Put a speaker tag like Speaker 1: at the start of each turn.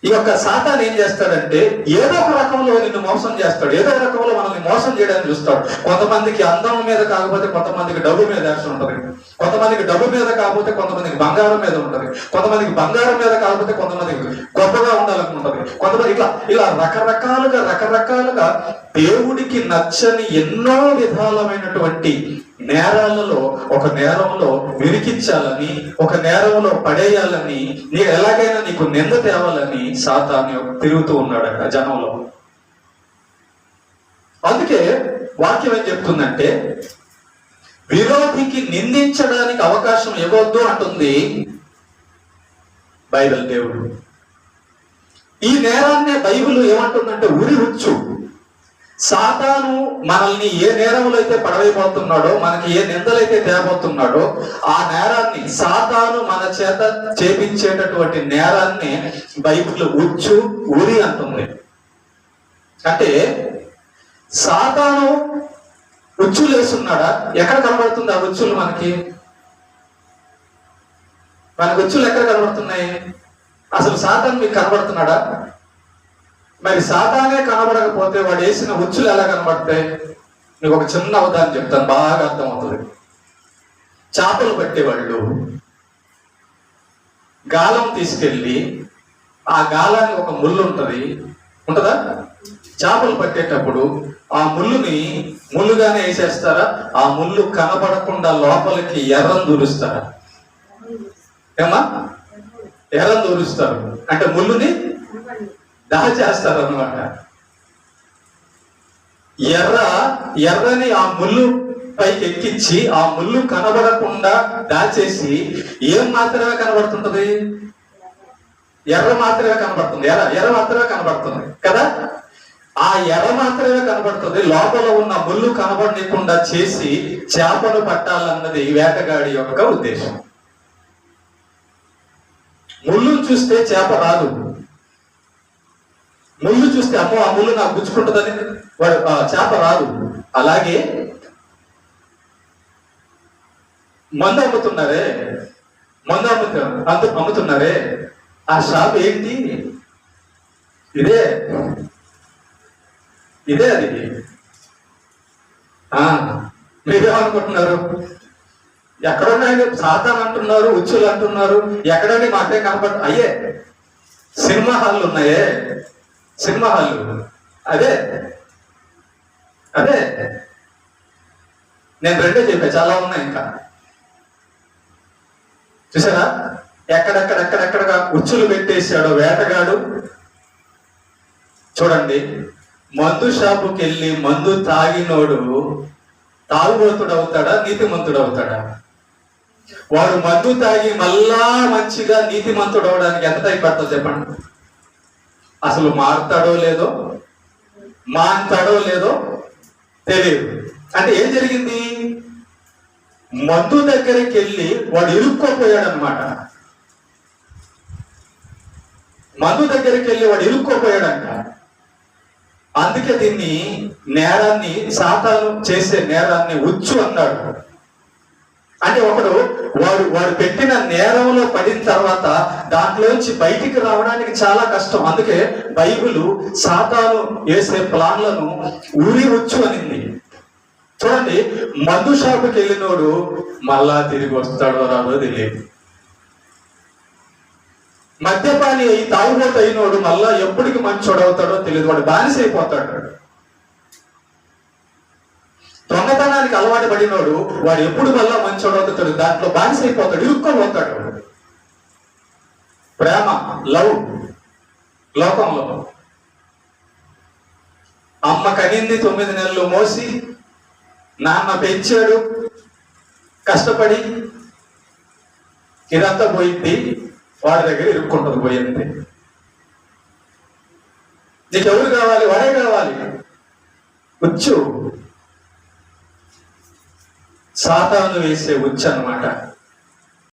Speaker 1: ఈ యొక్క సాతాను ఏం చేస్తాడంటే ఏదో ఒక రకంలో నిన్ను మోసం చేస్తాడు, ఏదో ఒక రకంలో మనల్ని మోసం చేయడానికి చూస్తాడు. కొంతమందికి అందం మీద కాకపోతే కొంతమందికి డబ్బు మీద ఆశ ఉంటుంది, కొంతమందికి డబ్బు మీద కాకపోతే కొంతమందికి బంగారం మీద ఉంటుంది, కొంతమందికి బంగారం మీద కాకపోతే కొంతమందికి గొప్పగా ఉండాలనుకుంటుంది, కొంతమంది ఇలా రకరకాలుగా దేవుడికి నచ్చని ఎన్నో విధాలమైనటువంటి నేరాలలో ఒక నేరంలో విరికించాలని, ఒక నేరంలో పడేయాలని, ఎలాగైనా నీకు నింద తేవాలని సాతాను తిరుగుతూ ఉన్నాడట జనంలో. అందుకే వాక్యం ఏం చెప్తుందంటే విరోధికి నిందించడానికి అవకాశం ఇవ్వద్దు అంటుంది బైబిల్ దేవుడు. ఈ నేరాన్నే బైబిల్ ఏమంటుందంటే ఉరి హుచ్చు. సాతాను మనల్ని ఏ నేరంలో అయితే పడవైపోతున్నాడో, మనకి ఏ నిందలైతే తేబోతున్నాడో ఆ నేరాన్ని, సాతాను మన చేత చేపించేటటువంటి నేరాన్ని బైబిల్ ఉచ్చు, ఉరి అంటుంది. అంటే సాతాను ఉచ్చులు వేస్తున్నాడా? ఎక్కడ కనబడుతుంది ఆ ఉచ్చులు? మనకి ఉచ్చులు ఎక్కడ కనబడుతున్నాయి? అసలు సాతాను మీకు కనబడుతున్నాడా? మరి సాతానే కనబడకపోతే వాడు వేసిన ఉచ్చులు ఎలా కనబడతాయి? నీకు ఒక చిన్న ఉదాహరణ చెప్తాను, బాగా అర్థమవుతుంది. చేపలు పట్టేవాళ్ళు గాలం తీసుకెళ్ళి ఆ గాలానికి ఒక ముళ్ళు ఉంటుందా? చేపలు పట్టేటప్పుడు ఆ ముళ్ళుగానే వేసేస్తారా? ఆ ముళ్ళు కనబడకుండా లోపలికి ఎర్రను దూరుస్తారా? ఏమా ఎర్రను దూరుస్తారు అంటే ముళ్ళుని దాచేస్తారు అన్నమాట. ఎర్రని ఆ ముళ్ళు పైకి ఎక్కించి ఆ ముళ్ళు కనబడకుండా దాచేసి ఏం మాత్రమే కనబడుతుంటది? ఎర్ర మాత్రమే కనబడుతుంది. ఎర్ర మాత్రమే కనబడుతుంది కదా. ఆ ఎర్ర మాత్రమే కనబడుతుంది. లోపల ఉన్న ముళ్ళు కనబడకుండా చేసి చేపను పట్టాలన్నది వేటగాడి యొక్క ఉద్దేశం. ముళ్ళును చూస్తే చేప రాదు, ముళ్ళు చూస్తే అమ్మో ఆ ముళ్ళు నాకు గుచ్చుకుంటుందని వాడు చేప రాదు. అలాగే మందు అమ్ముతున్నారే ఆ షాప్ ఏంటి? ఇదే అది. మీరేమనుకుంటున్నారు? ఎక్కడున్నాయి? సాతాను అంటున్నారు, ఉచ్చులు అంటున్నారు, ఎక్కడండి మాకే కనపడ. అయ్యే సినిమా హాళ్ళు ఉన్నాయే, సినిమా హాళ్ళు అదే నేను రెండే చెప్పా, చాలా ఉన్నాయి. ఇంకా చూసారా ఎక్కడెక్కడెక్కడెక్కడగా ఉచ్చులు పెట్టేశాడో వేటగాడు. చూడండి, మందు షాపుకి వెళ్ళి మందు తాగినోడు తాగుబోతుడు అవుతాడా, నీతిమంతుడు అవుతాడా? వాడు మందు తాగి మళ్ళా మంచిగా నీతిమంతుడు అవడానికి ఎంత టైం పడుతుందో చెప్పండి. అసలు మారుతాడో లేదో, మాంతాడో లేదో తెలియదు. అంటే ఏం జరిగింది? మందు దగ్గరికి వెళ్ళి వాడు ఇరుక్కోపోయాడు అనమాట. మందు దగ్గరికి వెళ్ళి వాడు ఇరుక్కోపోయాడంట. అందుకే దీన్ని నేరాన్ని, సాతాను చేసే నేరాన్ని ఉచ్చు అన్నాడు. అంటే వాడు పెట్టిన నేరంలో పడిన తర్వాత దాంట్లోంచి బయటికి రావడానికి చాలా కష్టం. అందుకే బైబిల్ సాతాను వేసే ప్లాన్లను ఊరి ఉచ్చు అనింది. చూడండి, మందు షాపుకి వెళ్ళినోడు మళ్ళా తిరిగి వస్తాడో రాదో తెలియదు. మద్యపాని అయి తాగుబోతు అయినోడు మళ్ళా ఎప్పటికి మంచోడవుతాడో తెలియదు. వాడు బానిస అయిపోతాడు. దొంగతనానికి అలవాటు పడినోడు వాడు ఎప్పుడు మళ్ళా మంచోడవుతాడు, దాంట్లో బానిస అయిపోతాడు, ఇరుక్కోబోతాడు. ప్రేమ, లవ్ లోకంలో అమ్మ కనింది 9 నెలలు మోసి, నాన్న పెంచాడు కష్టపడి, ఇదంతా పోయింది. వాడి దగ్గర ఇరుక్కుంటుంది, పోయింది. నీకెవరు కావాలి? వాడే కావాలి. ఉచ్చు, సాతాను వేసే ఉచ్చు అన్నమాట.